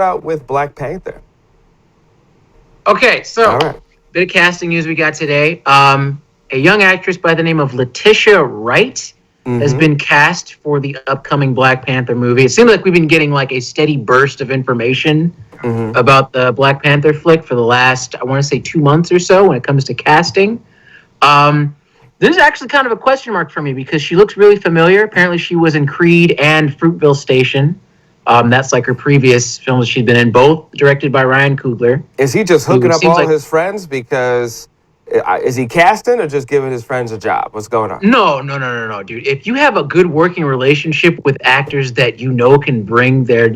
out with Black Panther. Okay, All so right. bit of casting news we got today. A young actress by the name of Letitia Wright has Mm-hmm. been cast for the upcoming Black Panther movie. It seems like we've been getting like a steady burst of information Mm-hmm. about the Black Panther flick for the last, I want to say, 2 months or so when it comes to casting. Um, this is actually kind of a question mark for me because she looks really familiar. Apparently, she was in Creed and Fruitville Station. That's like her previous films she'd been in, both directed by Ryan Coogler, Is he just who hooking up seems all like his friends because is he casting or just giving his friends a job? What's going on? no, dude. If you have a good working relationship with actors that you know can bring their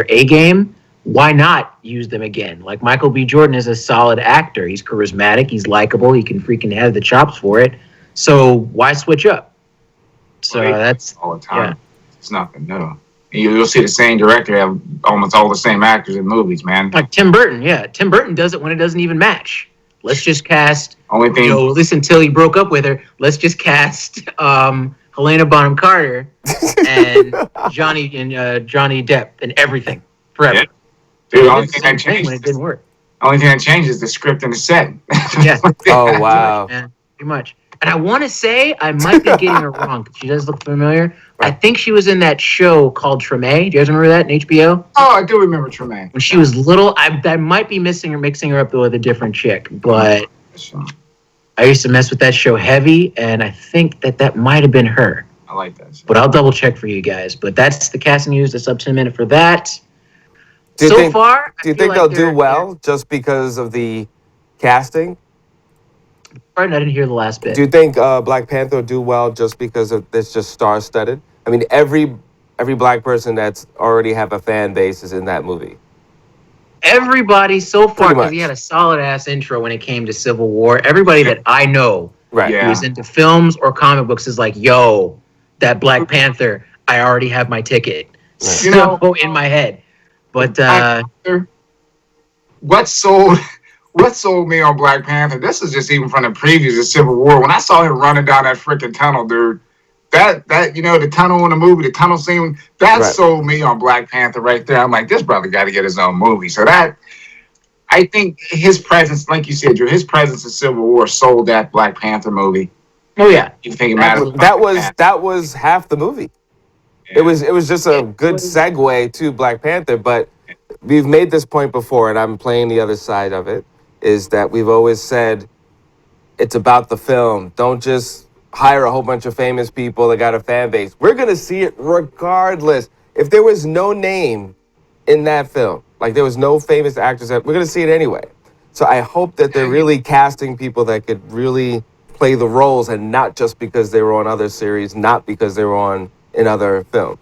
A game, why not use them again? Like Michael B. Jordan is a solid actor. He's charismatic. He's likable. He can freaking have the chops for it. So why switch up? So Well, that's all the yeah. time. It's nothing new. And you'll see the same director have almost all the same actors in movies, man. Like Tim Burton, yeah. Tim Burton does it when it doesn't even match. Let's just cast, Only thing, at least until he broke up with her, let's just cast Helena Bonham Carter and Johnny Depp and everything forever. yeah, dude. The He only did the thing same that thing changed, when it didn't work. only thing that changed is the script and the set. Yeah. Oh Pretty wow. much, man. Pretty much. And I want to say, I might be getting her wrong because she does look familiar. I Right. think she was in that show called Treme. Do you guys remember that in HBO? Oh, I do remember Tremaine. When she was little, I might be mixing her up with a different chick, but I used to mess with that show heavy, and I think that might have been her. I like that. Show. But I'll double check for you guys. But that's the casting news. That's up to a minute for that. Do you So think? far, Do you I feel think they'll like do well just because of the casting? Pardon, I didn't hear the last bit. Do you think Black Panther will do well just because of it's just star-studded? I mean, every black person that's already have a fan base is in that movie. Everybody so far, Pretty because he much. had a solid ass intro when it came to Civil War. Everybody that I know Right. Yeah. who is into films or comic books is like, yo, that Black Panther, I already have my ticket. Right. You know- So in my head. But Black Panther, what sold me on Black Panther? This is just even from the previews of Civil War. When I saw him running down that freaking tunnel, dude, that the tunnel in the movie, the tunnel scene, that Right. sold me on Black Panther right there. I'm like, this brother got to get his own movie. So that I think his presence, like you said, Drew, his presence in Civil War sold that Black Panther movie. oh yeah. You think it matters? That was half the movie. Yeah. It was just a good segue to Black Panther, but we've made this point before, and I'm playing the other side of it, is that we've always said it's about the film. Don't just hire a whole bunch of famous people that got a fan base. We're going to see it regardless. If there was no name in that film, like there was no famous actors, we're going to see it anyway. So I hope that they're really casting people that could really play the roles and not just because they were on other series, not because they were on in other films.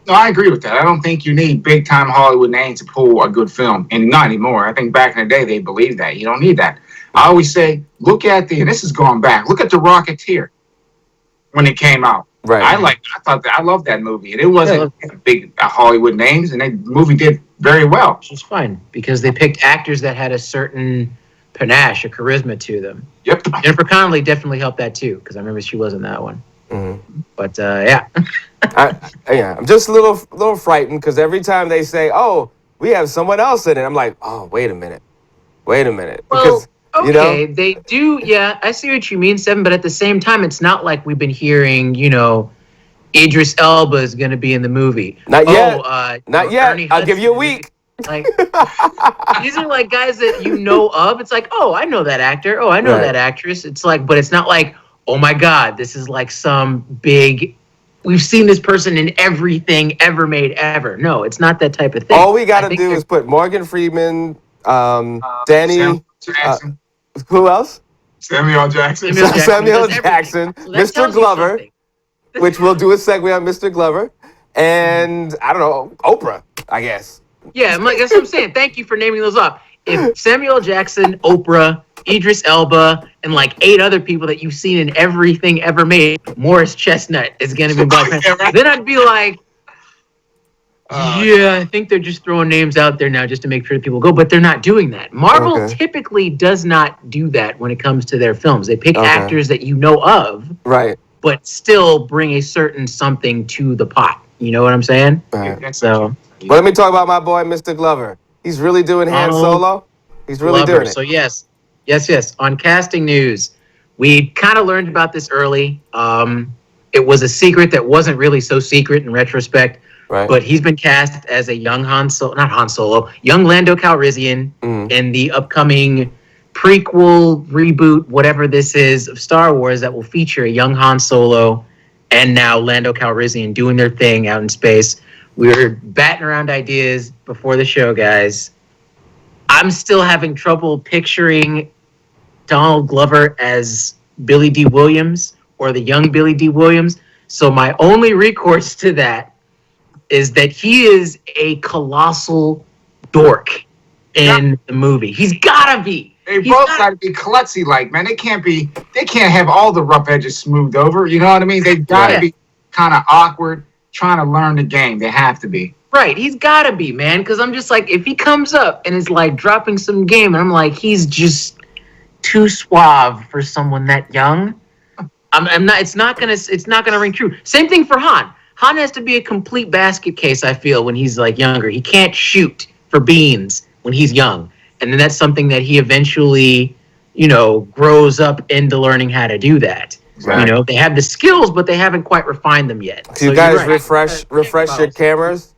No, I agree with that. I don't think you need big time Hollywood names to pull a good film, and not anymore. I think back in the day they believed that. You don't need that. I always say, and this is going back. Look at The Rocketeer when it came out. Right. I loved that movie, and it wasn't big Hollywood names, and the movie did very well. Which is fine because they picked actors that had a certain panache, a charisma to them. Yep. Jennifer Connelly definitely helped that too because I remember she was in that one. Mm-hmm. But yeah. I'm just a little frightened because every time they say, "Oh, we have someone else in it," I'm like, "Oh, wait a minute, because Okay, they do. Yeah, I see what you mean, Seven. But at the same time, it's not like we've been hearing, Idris Elba is going to be in the movie. Not yet. Not yet. Ernie I'll give you a Hudson. week. Like these are like guys that you know of. It's like, oh, I know that actor. Oh, I know Right. that actress. It's like, but it's not like, oh my God, this is like some big. We've seen this person in everything ever made ever. No, it's not that type of thing. All we got to do is put Morgan Freeman, Danny, Samuel Jackson. who else? Samuel Jackson. Samuel does Jackson, everything. So that Mr. tells you Glover, something. which we'll do a segue on Mr. Glover, and I don't know, Oprah, I guess. Yeah, that's what I'm saying. Thank you for naming those off. If Samuel Jackson, Oprah, Idris Elba, and like 8 other people that you've seen in everything ever made, Morris Chestnut is going to be Black Panther. Yeah, right. Then I'd be like, yeah, I think they're just throwing names out there now just to make sure that people go, but they're not doing that. Marvel Okay. typically does not do that when it comes to their films. They pick Okay. actors that you know of, Right. but still bring a certain something to the pot. You know what I'm saying? Right. That's So But let me talk about my boy, Mr. Glover. He's really doing Han Donald Solo. He's really Glover. doing it. So yes. On casting news, we kind of learned about this early. It was a secret that wasn't really so secret in retrospect. Right. But he's been cast as a young not Han Solo, young Lando Calrissian Mm. in the upcoming prequel, reboot, whatever this is, of Star Wars that will feature a young Han Solo and now Lando Calrissian doing their thing out in space. We were batting around ideas before the show, guys. I'm still having trouble picturing Donald Glover as Billy D. Williams or the young Billy D. Williams. So my only recourse to that is that he is a colossal dork in the movie. He's gotta be. They both got to be klutzy like, man. They can't have all the rough edges smoothed over. You know what I mean? They've got to be kind of awkward, trying to learn the game. They have to be. Right, he's gotta be, man. Because I'm just like, if he comes up and is like dropping some game, and I'm like, he's just too suave for someone that young. I'm not. It's not gonna ring true. Same thing for Han. Han has to be a complete basket case, I feel, when he's like younger. He can't shoot for beans when he's young. And then that's something that he eventually, grows up into learning how to do that. Right. They have the skills, but they haven't quite refined them yet. So you guys refresh your cameras.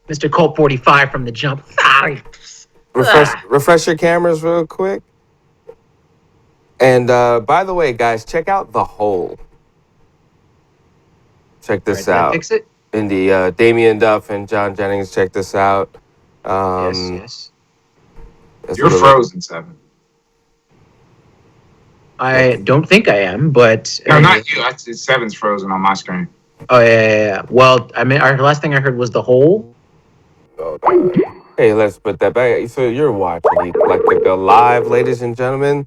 Mr. Colt 45 from the jump. Sorry. Refresh your cameras real quick. And by the way, guys, check out The Hole. Check this out. Fix it? In the Damien Duff and John Jennings, check this out. Yes. You're frozen, Seven. I don't think I am, but no, not you. Seven's frozen on my screen. Oh yeah. Well, I mean, our last thing I heard was The Hole. Hey, let's put that back. So you're watching Eclecticka live, ladies and gentlemen.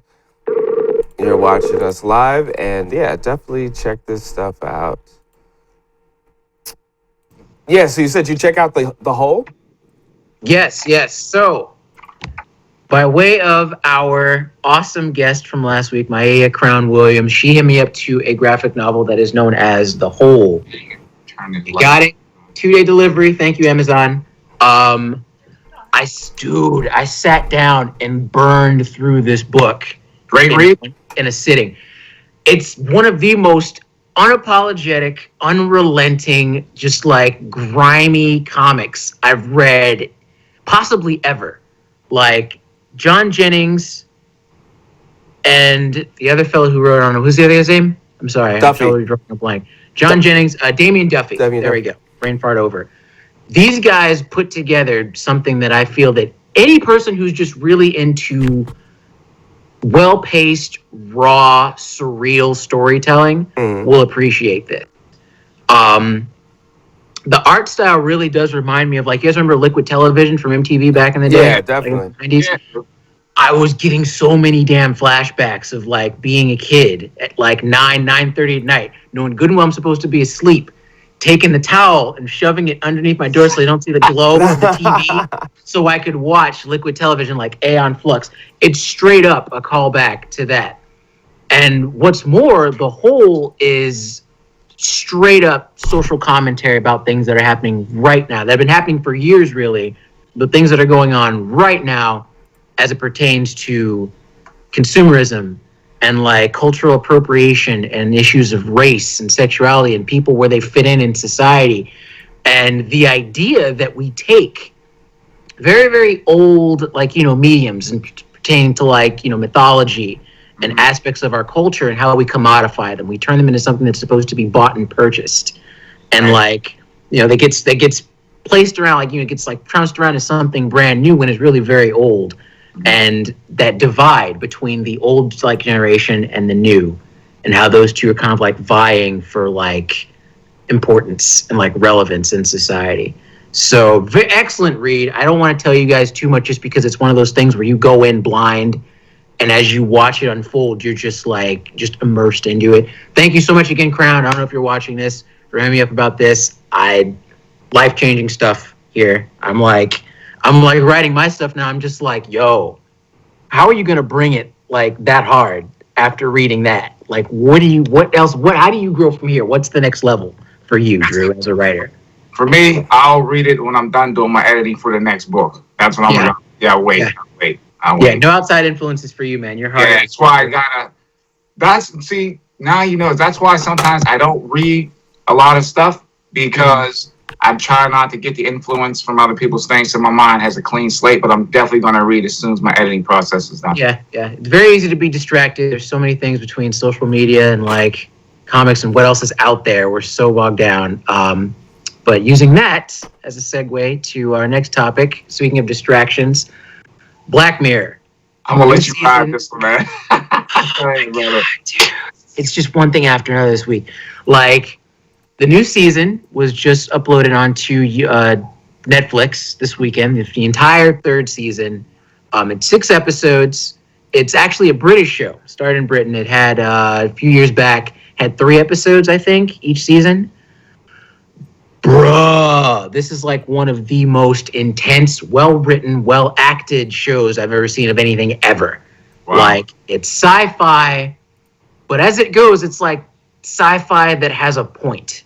You're watching us live, and yeah, definitely check this stuff out. Yeah, so you said you check out the Hole? Yes. So, by way of our awesome guest from last week, Maya Crown Williams, she hit me up to a graphic novel that is known as The Hole. You got it. 2-day delivery. Thank you, Amazon. I sat down and burned through this book. Great read. In a sitting. It's one of the most unapologetic, unrelenting, just like grimy comics I've read possibly ever. Like John Jennings and the other fellow who wrote on it. Who's the other guy's name? I'm sorry. Duffy. I'm totally drawing a blank. John Jennings, Damien Duffy. There we go. Brain fart over. These guys put together something that I feel that any person who's just really into well-paced, raw, surreal storytelling will appreciate this. The art style really does remind me of, like, you guys remember Liquid Television from MTV back in the day? Yeah, definitely. Like in the 90s? Yeah. I was getting so many damn flashbacks of, like, being a kid at, like, 9:30 at night, knowing good and well I'm supposed to be asleep, taking the towel and shoving it underneath my door so I don't see the glow of the TV so I could watch Liquid Television like Aeon Flux. It's straight up a callback to that. And what's more, The Hole is straight up social commentary about things that are happening right now. That have been happening for years, really, but things that are going on right now as it pertains to consumerism and like cultural appropriation and issues of race and sexuality and people where they fit in society. And the idea that we take very, very old, like, mediums and pertaining to like, mythology and aspects of our culture and how we commodify them. We turn them into something that's supposed to be bought and purchased. And like, that gets placed around, like, it gets like trounced around as something brand new when it's really very old. And that divide between the old like generation and the new, and how those two are kind of like vying for like importance and like relevance in society. So excellent read. I don't want to tell you guys too much just because it's one of those things where you go in blind and as you watch it unfold, you're just immersed into it. Thank you so much again, Crown. I don't know if you're watching this, for hitting me up about this. Life-changing stuff here. I'm like writing my stuff now. I'm just like, yo, how are you going to bring it like that hard after reading that? Like, how do you grow from here? What's the next level for you, Drew, as a writer? For me, I'll read it when I'm done doing my editing for the next book. That's when I'm Yeah. gonna. Yeah, wait, Yeah. I'll Yeah, wait. no outside influences for you, man. You're hard. Yeah, that's why I gotta. See, now you know. That's why sometimes I don't read a lot of stuff because I'm trying not to get the influence from other people's things. So my mind has a clean slate. But I'm definitely gonna read as soon as my editing process is done. Yeah, yeah. It's very easy to be distracted. There's so many things between social media and like comics and what else is out there. We're so bogged down. But using that as a segue to our next topic, speaking of distractions, Black Mirror. I'm gonna New let you ride season. this one, man. Go ahead, brother. Dude, it's just one thing after another this week. Like the new season was just uploaded onto Netflix this weekend. The entire third season. It's 6 episodes. It's actually a British show. Started in Britain. It had a few years back had 3 episodes, I think, each season. Bruh, this is like one of the most intense, well-written, well-acted shows I've ever seen of anything ever. Wow. Like, it's sci-fi, but as it goes, it's like sci-fi that has a point.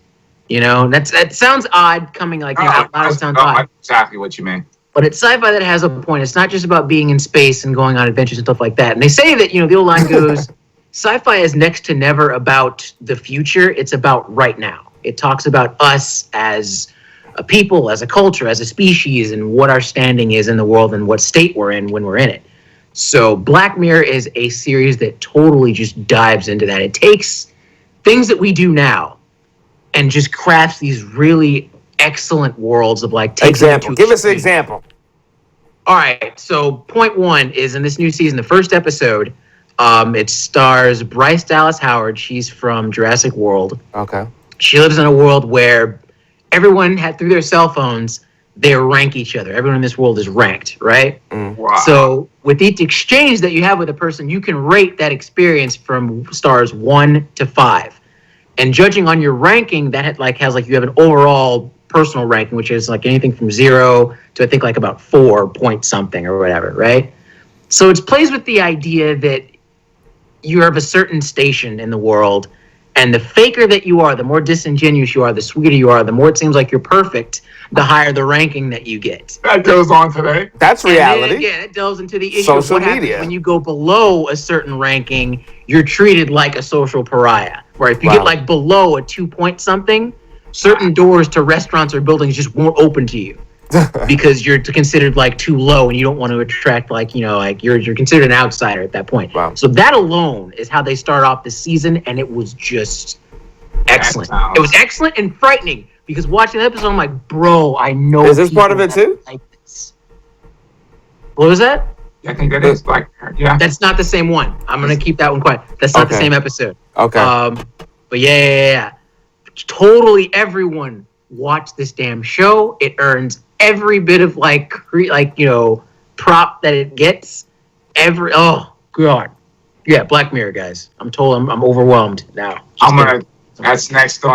You know, that sounds odd coming like out loud. It sounds odd. I know exactly what you mean. But it's sci-fi that has a point. It's not just about being in space and going on adventures and stuff like that. And they say that, the old line goes, sci-fi is next to never about the future. It's about right now. It talks about us as a people, as a culture, as a species, and what our standing is in the world and what state we're in when we're in it. So Black Mirror is a series that totally just dives into that. It takes things that we do now and just crafts these really excellent worlds of like example. Give us an example. All right. So point 1 is in this new season, the first episode, it stars Bryce Dallas Howard. She's from Jurassic World. Okay. She lives in a world where everyone had through their cell phones, they rank each other. Everyone in this world is ranked, right? Wow. So with each exchange that you have with a person, you can rate that experience from stars 1 to 5. And judging on your ranking, that has you have an overall personal ranking, which is like anything from 0 to I think like about 4 point something or whatever, right? So it plays with the idea that you're of a certain station in the world, and the faker that you are, the more disingenuous you are, the sweeter you are, the more it seems like you're perfect, the higher the ranking that you get. That goes on today. That's reality. And then, it delves into the issue Social of what media. happens when you go below a certain ranking, you're treated like a social pariah. Where if you Wow. get like below a 2 point something, certain doors to restaurants or buildings just won't open to you because you're considered like too low and you don't want to attract you're considered an outsider at that point. Wow. So that alone is how they start off the season, and it was just excellent. It was excellent and frightening because watching the episode, I'm like, bro, I know. Is this part of it too? Like this. What was that? I think that is Black Mirror. Yeah. That's not the same one. I'm gonna keep that one quiet. That's not the Okay. same episode. Okay. But yeah. Totally, everyone watch this damn show. It earns every bit of prop that it gets. Oh god, yeah, Black Mirror, guys. I'm overwhelmed now. That's next on